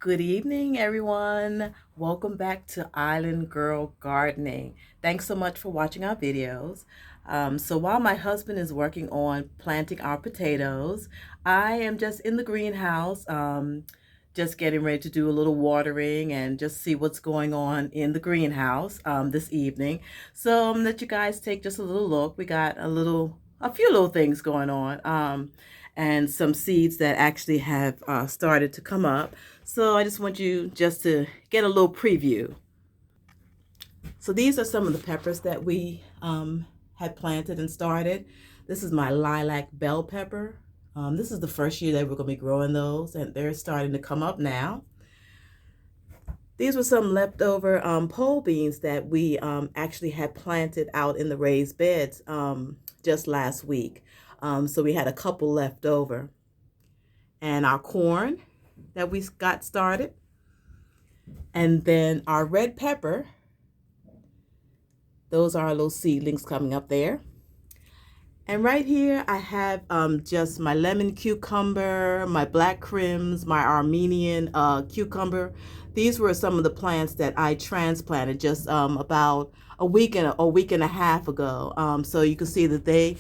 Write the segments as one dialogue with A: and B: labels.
A: Good evening, everyone. Welcome back to Island Girl Gardening. Thanks so much for watching our videos. So while my husband is working on planting our potatoes, I am just in the greenhouse, just getting ready to do a little watering and just see what's going on in the greenhouse this evening. So I'm gonna let you guys take just a little look. We got a few little things going on. And some seeds that actually have started to come up. So I just want you just to get a little preview. So these are some of the peppers that we had planted and started. This is my lilac bell pepper. This is the first year that we're going to be growing those, and they're starting to come up now. These were some leftover pole beans that we actually had planted out in the raised beds just last week. So we had a couple left over. And our corn that we got started. And then our red pepper. Those are our little seedlings coming up there. And right here I have just my lemon cucumber, my black crims, my Armenian cucumber. These were some of the plants that I transplanted just about a week and a half ago. So you can see that they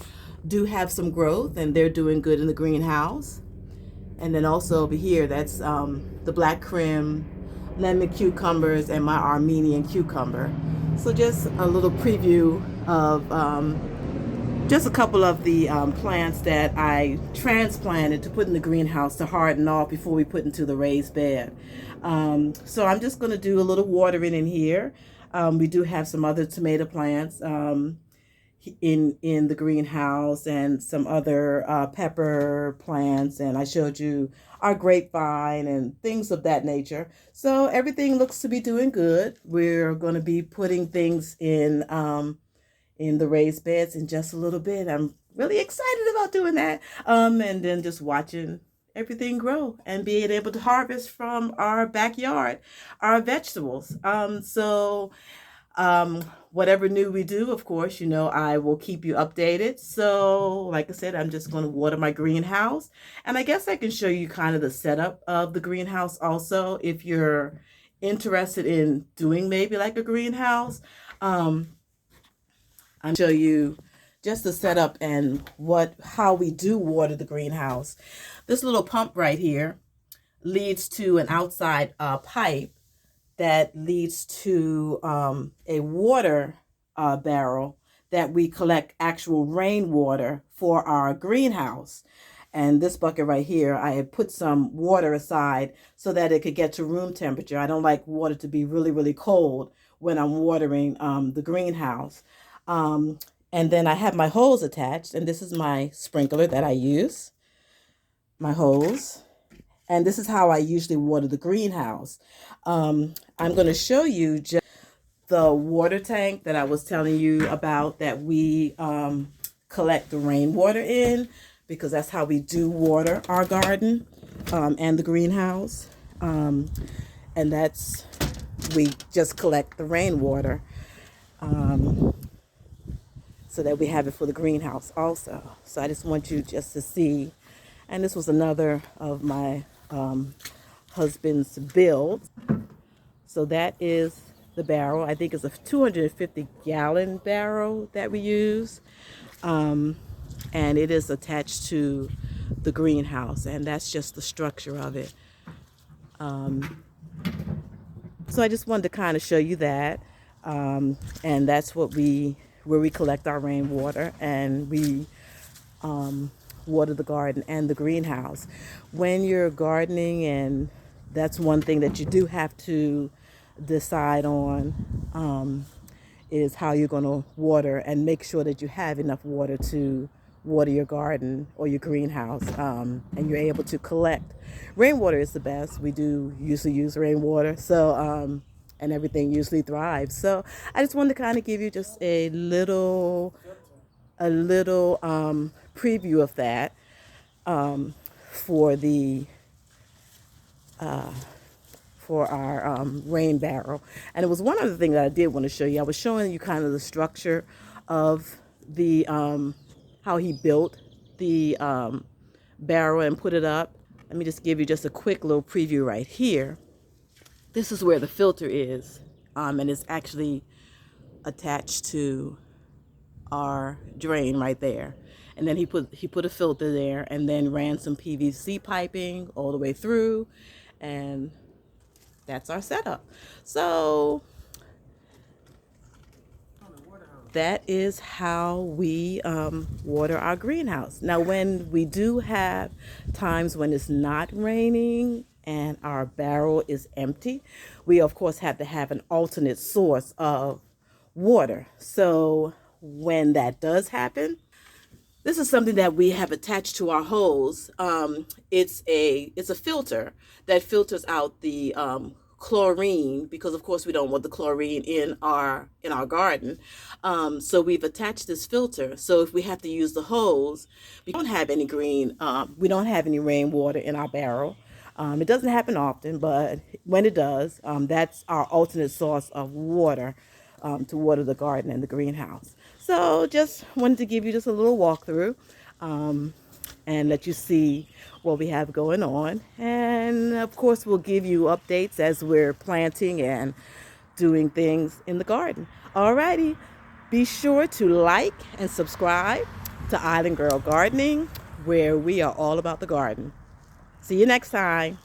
A: do have some growth and they're doing good in the greenhouse. And then also over here, that's the black crim, lemon cucumbers, and my Armenian cucumber. So just a little preview of just a couple of the plants that I transplanted to put in the greenhouse to harden off before we put into the raised bed. So I'm just going to do a little watering in here. We do have some other tomato plants in the greenhouse and some other pepper plants, and I showed you our grapevine and things of that nature. So everything looks to be doing good. We're going to be putting things in the raised beds in just a little bit. I'm really excited about doing that. And then just watching everything grow and being able to harvest from our backyard, our vegetables. Whatever new we do, of course, I will keep you updated. So, like I said, I'm just going to water my greenhouse. And I guess I can show you kind of the setup of the greenhouse also, if you're interested in doing maybe like a greenhouse. I'm show you just the setup and how we do water the greenhouse. This little pump right here leads to an outside pipe that leads to a water barrel that we collect actual rainwater for our greenhouse. And this bucket right here, I had put some water aside so that it could get to room temperature. I don't like water to be really, really cold when I'm watering the greenhouse. Um, and then I have my hose attached, and this is my sprinkler that I use, my hose. And this is how I usually water the greenhouse. I'm going to show you just the water tank that I was telling you about that we collect the rainwater in, because that's how we do water our garden and the greenhouse. And we just collect the rainwater so that we have it for the greenhouse also. So I just want you just to see. And this was another of my husband's builds. So that is the barrel. I think it's a 250-gallon barrel that we use. And it is attached to the greenhouse, and that's just the structure of it. So I just wanted to kind of show you that. And that's where we collect our rainwater, and we water the garden and the greenhouse. When you're gardening, and that's one thing that you do have to decide on, is how you're going to water, and make sure that you have enough water to water your garden or your greenhouse, and you're able to collect. Rainwater is the best. We do usually use rainwater, so and everything usually thrives. So I just wanted to kind of give you just a little preview of that for the for our rain barrel. And it was one other thing that I did want to show you. I was showing you kind of the structure of the how he built the barrel and put it up. Let me just give you just a quick little preview right here. this is where the filter is, and it's actually attached to our drain right there. And then he put a filter there, and then ran some PVC piping all the way through, and that's our setup. So that is how we water our greenhouse. Now, when we do have times when it's not raining and our barrel is empty, we of course have to have an alternate source of water. So when that does happen, this is something that we have attached to our hose. It's a filter that filters out the chlorine, because of course we don't want the chlorine in our garden. So we've attached this filter. So if we have to use the hose, we don't have any we don't have any rainwater in our barrel. It doesn't happen often, but when it does, that's our alternate source of water to water the garden and the greenhouse. So just wanted to give you just a little walkthrough and let you see what we have going on. And of course, we'll give you updates as we're planting and doing things in the garden. Alrighty, be sure to like and subscribe to Island Girl Gardening, where we are all about the garden. See you next time.